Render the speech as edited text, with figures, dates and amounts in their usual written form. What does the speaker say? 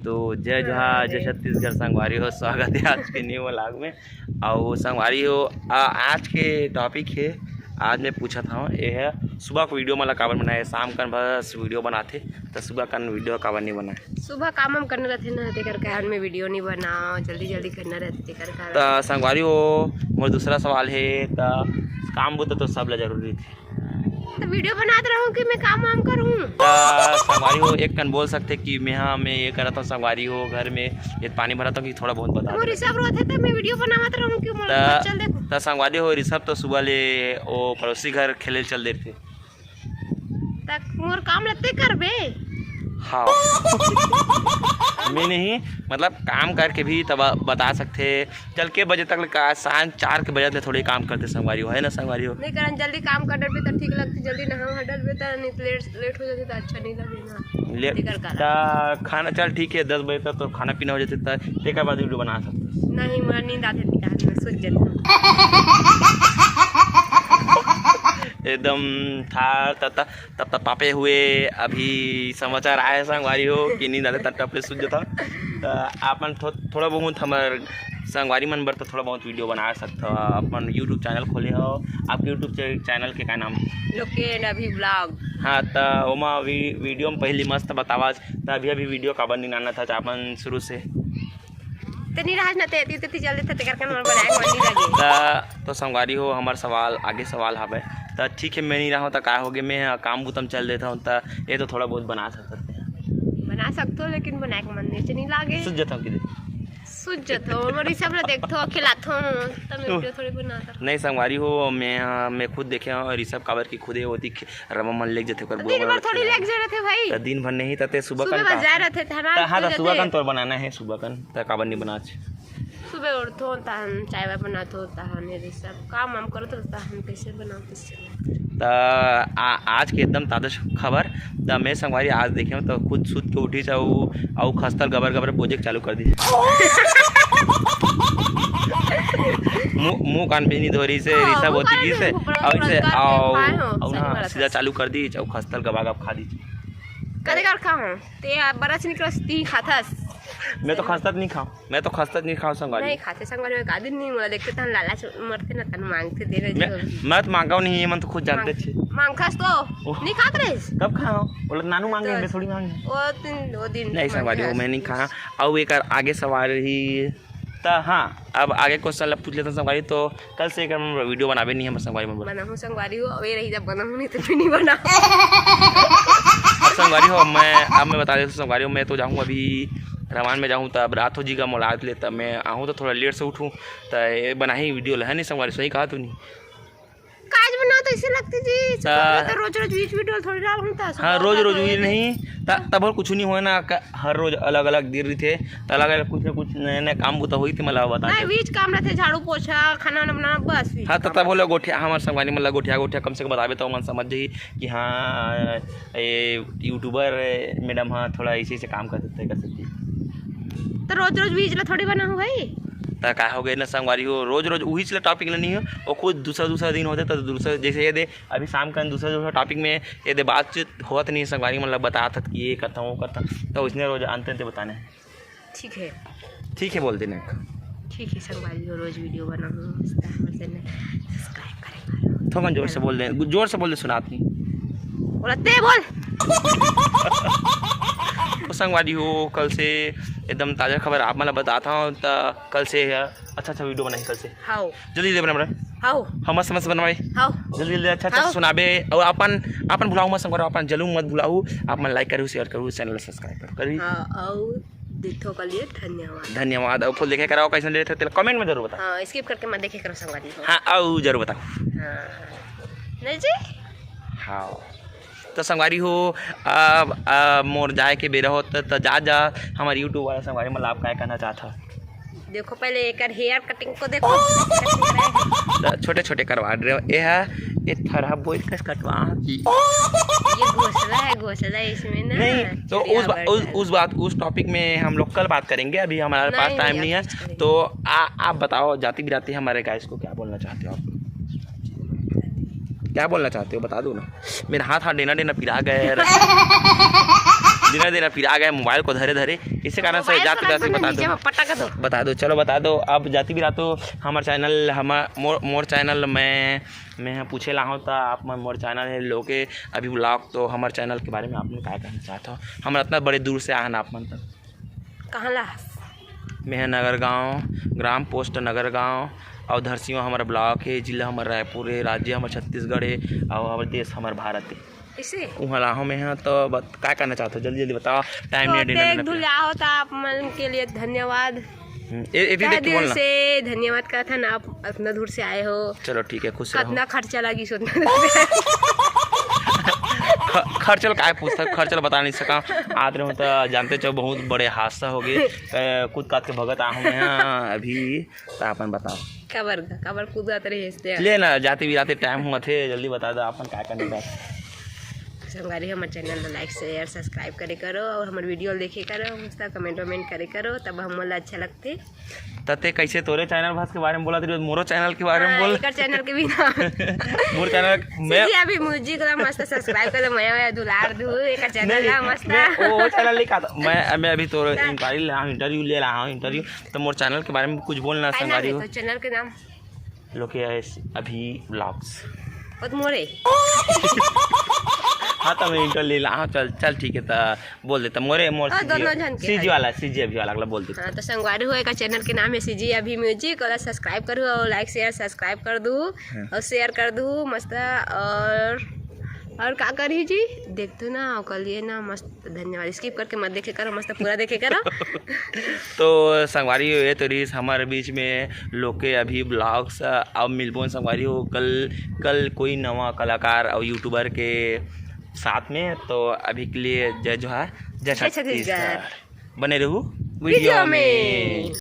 तो जय जोहार, जय छत्तीसगढ़ संगवारी हो। स्वागत है आज के न्यू व्लॉग में। और संगवारी हो आज के टॉपिक है, आज मैं पूछा था ये है सुबह को वीडियो मतलब काबर बनाए, शाम का बस वीडियो बनाते तो सुबह का वीडियो काबर नहीं बनाए। सुबह काम हम करना रहते ना तेकर कारण में वीडियो नहीं बनाओ, जल्दी जल्दी करना रहते तेकर कारण। तो संगवारी हो मोर दूसरा सवाल है, तो काम बुत तो सब ला जरूरी थी, तो वीडियो बनाते रहूं कि मैं काम वाम करूं। संगवारी हो एक कन बोल सकते कि मैं ये करता हूँ, संगवारी हो घर में ये पानी भराता हूँ कि थोड़ा बहुत बता मोर रिसर्व रहते तो मैं वीडियो बनावत रहूं कि मोर चल देखो। तो संगवारी हो रिसर्व तो सुबह ले वो पड़ोसी घर खेले चल देते तक मोर काम लगते करबे। हाँ मैं नहीं मतलब काम करके भी तब बता सकते चल के बजे तक का शाम 4 के बजे थोड़ी काम करते संगवारी हो, है ना संगवारी हो। नहीं करन जल्दी काम कर डर पे तो ठीक लगती, जल्दी ना हम हटल पे तो नहीं लेट हो जाते तो अच्छा नहीं लगे ना। खाना चल ठीक है 10 बजे तक तो खाना पीना हो जाते तो एक बाद वीडियो बना सकते। नहीं मोर नींद आते निकाल में सोच जाता एकदम था तब पापे हुए। अभी समाचार आए संगवारी हो कि नींद आते तब पे सूझ जाता। अपन थोड़ा बहुत हमार संगवारी मन बर तो थोड़ा बहुत वीडियो बना सकते हो। अपन यूट्यूब चैनल खोले हो, आप यूट्यूब चैनल के क्या नाम? लोकेन अभी ब्लॉग। हाँ तो ओमा वीडियो में पहली मस्त बतावा तो अभी वीडियो काबर नहीं आना था अपन शुरू से तनी राज न तेती तेती जल्दी थे करके मन बनाए मन नहीं लगे। तो संगवारी हो हमार सवाल आगे सवाल हवे तो ठीक है, मैं नहीं रहा हूँ तो क्या हो गया, मैं काम बुतम चल देता हूँ तो ये तो थोड़ा बहुत बना सकते हैं। बना सकते हो लेकिन बनाए के मन नहीं लागे। सूझ जाता हूँ कि सूझ जाता हूँ मोरी सब देखतो खिलाता हूँ तब मैं वीडियो थोड़ी बनाता। नहीं संगवारी हो मैं खुद देखे और ऋषभ काबर की खुद होती रमा मन लेग जाते कर दिन भर थोड़ी लेग जा रहे थे भाई, तो दिन भर नहीं तते सुबह सुबह जा रहे थे थाना। हाँ तो सुबह कन तो बनाना है, सुबह कन तो काबर नहीं बना सुबह उठो तहन चाय वाय बनातो तहन ऋषभ काम हम करो तो हम कैसे बनाते। तो आज के एकदम ताज़ा खबर तो मैं संगवारी आज देखे तो खुद सुध के उठी जाऊँ और खस्तर गबर गबर प्रोजेक्ट चालू कर दी। मुँह कान भी नहीं धो रही से ऋषभ होती की से और इसे और सीधा चालू कर दी और खस्तर गबा गब खा दी। कदे कर खाऊं ते बड़ा से निकलती खातास। मैं तो खस्तर नहीं खाऊं, मैं तो खस्तर नहीं खाऊं संगवारी। नहीं खाते संगवारी में कादिन नहीं मोला देखते तन लाला मरते ना तन मांगते दे रहे। मैं तो मांगा नहीं है, मन तो खुद जानते छे मांगखास तो नहीं खात रहे। कब खाओ बोले नानू मांगे मैं थोड़ी मांगे वो दिन नहीं संगवारी हो मैं नहीं खा। और एक आगे सवाल ही तो हाँ अब आगे क्वेश्चन पूछ लेते हैं संगवारी। तो कल से एक वीडियो बनावे नहीं है संगवारी में बना हूँ संगवारी हो वे रही जब बना हूँ नहीं तो फिर नहीं बना संगवारी हो। मैं बता देता हूँ संगवारी हो, मैं तो जाऊँ अभी रमान में जाऊँ तो अब रात हो जीगा मुलाकात ले तब मैं आऊँ तो थोड़ा लेट से उठूँ तो ये बना ही वीडियो है नहीं संगवारी, सही कहा तू नहीं काज बना तो इसे लगती जी तो रोज रोज वीडियो थोड़ी डाल होता। हाँ रोज रोज हुई नहीं तब और कुछ नहीं हुआ ना, हर रोज अलग अलग दिन रही थे तो अलग अलग कुछ ना कुछ नए नए काम बुता हुई थी मतलब बता नहीं बीच काम रहते झाड़ू पोछा खाना बनाना बस। हाँ तो तब बोले गोठिया हमारे संगवारी मतलब गोठिया कम से कम बतावे तो मन समझ जाइए कि हाँ ये यूट्यूबर मैडम हाँ थोड़ा इसी से काम कर सकती तो रोज रोज बीच थोड़ी बना हुआ भाई तो क्या हो गया ना संगवारी हो, रोज रोज वही चला टॉपिक नहीं हो और खुद दूसरा दिन होते तो दूसरा जैसे ये दे अभी शाम का दूसरा टॉपिक में ये दे बातचीत होता नहीं संगवारी मतलब बताता था कि ये करता हूँ वो करता तो उसने रोज अंत बताने हैं। ठीक है बोल देना ठीक है संगवारी हो रोज वीडियो बना हूँ सब्सक्राइब करें थोड़ा जोर से बोल दे सुनाती बोलते बोल। तो संगवारी हो कल से एकदम ताज़ा खबर आप मतलब बताता हूँ तो कल से अच्छा वीडियो बनाए कल से। हाँ जल्दी बना हाँ हम समझ बनवाए हाँ जल्दी अच्छा सुनाबे और अपन भुलाऊ मत संगवारी अपन जलू मत भुलाऊ अपन लाइक करूँ शेयर करूँ चैनल सब्सक्राइब करूँ और देखो के लिए धन्यवाद। और फुल देखे कराओ कैसे देते थे कमेंट में जरूर बताओ। हाँ स्किप करके मत देखे करो संगवारी। हाँ और जरूर बताओ। हाँ नहीं जी हाँ तो संगवारी हो मोर जाए के बेरा हो तो जा हमारे यूट्यूब वाला संगवारी मतलब आप क्या कहना चाहता देखो पहले एक हेयर कटिंग को देखो छोटे छोटे करवा रहे हो ये थरा बोल कस कटवा की ये घोसला है इसमें ना नहीं तो उस टॉपिक में हम लोग कल बात करेंगे, अभी हमारे पास टाइम नहीं है। तो आप बताओ जाती बिराती हमारे गाइस को क्या बोलना चाहते हो आप, क्या बोलना चाहते हो बता दो ना। मेरा हाथ डेना पिरा गए धीरे धीरे फिर आ गए मोबाइल को धरे धरे, इसी कारण से जाते जाते बता दो चलो बता दो। अब जाती भी रातो हमार चैनल मोर चैनल मैं पूछे ला हूँ तो आप मोर चैनल है लोके अभी ब्लॉग, तो हमारे चैनल के बारे में आप क्या कहना चाहते हो? हम इतना बड़े दूर से आए ना आप मन तक कहाँ ला मैं है नगर गाँव, ग्राम पोस्ट नगर गाँव, और धरसियों हमारा ब्लॉक है, जिला हमारा रायपुर है, राज्य हमारा छत्तीसगढ़ है, और हमारा देश हमारा भारत है। इसे वहाँ लाहो में है तो क्या करना चाहते हो? जल्दी जल्दी बताओ, टाइम नहीं धुलिया होता आप मन के लिए धन्यवाद, दिल से धन्यवाद कहा था ना, आप इतना दूर से आए हो। चलो ठीक है, खुश रहो। कितना खर्चा लगी सोचना खर्चल काय पूछता, खर्चल बता नहीं सका आते रहो तो जानते चो बहुत बड़े हादसा हो गए, कूद काद के भगत आहूँ मैं अभी, तो अपन बताओ कबर कूद रहे ले ना जाते भी आते टाइम हुआ थे, जल्दी बता दो अपन क्या करने का। संगवारी हमारे चैनल में लाइक शेयर सब्सक्राइब करे करो, और हमारे वीडियो देखे करो, मस्त कमेंट वमेंट करे करो, तब हम अच्छा लगते। तते कैसे तोरे चैनल भास के बारे में बोला थी, मोरो चैनल के बारे में बोल। चैनल के भी ना मोर चैनल मैं अभी म्यूजिक ला मस्त सब्सक्राइब कर दो, मैं दुलार दू एक चैनल ला मस्त वो चैनल लिखा था मैं अभी तो इंक्वायरी ले इंटरव्यू ले रहा हूँ इंटरव्यू, तो मोर चैनल के बारे में कुछ बोलना संगवारी हो। चैनल के नाम लोके अभी ब्लॉग्स मोरे हाँ तो मैं इंटर ले ला। हाँ चल ठीक है तो बोल देता मोरे मोर सीजी वाला सीजी अभी वाला बोल देता। हाँ तो संगवारी हुए का चैनल के नाम है सीजी अभी म्यूजिक, और सब्सक्राइब करूँ और लाइक शेयर सब्सक्राइब कर दूँ और शेयर कर दूँ मस्त। और क्या करी जी देख दो ना कलिए ना मस्त, धन्यवाद। स्किप करके मत देखे करो, मस्त पूरा देखे करो। तो संगवारी ये तो रीस हमारे बीच में लोके अभी ब्लॉग्स अब मिलबोन संगवारी हो कल कोई नवा कलाकार और यूट्यूबर के साथ में। तो अभी के लिए जय जोहार, जय छत्तीसगढ़, बने रहूँ वीडियो में।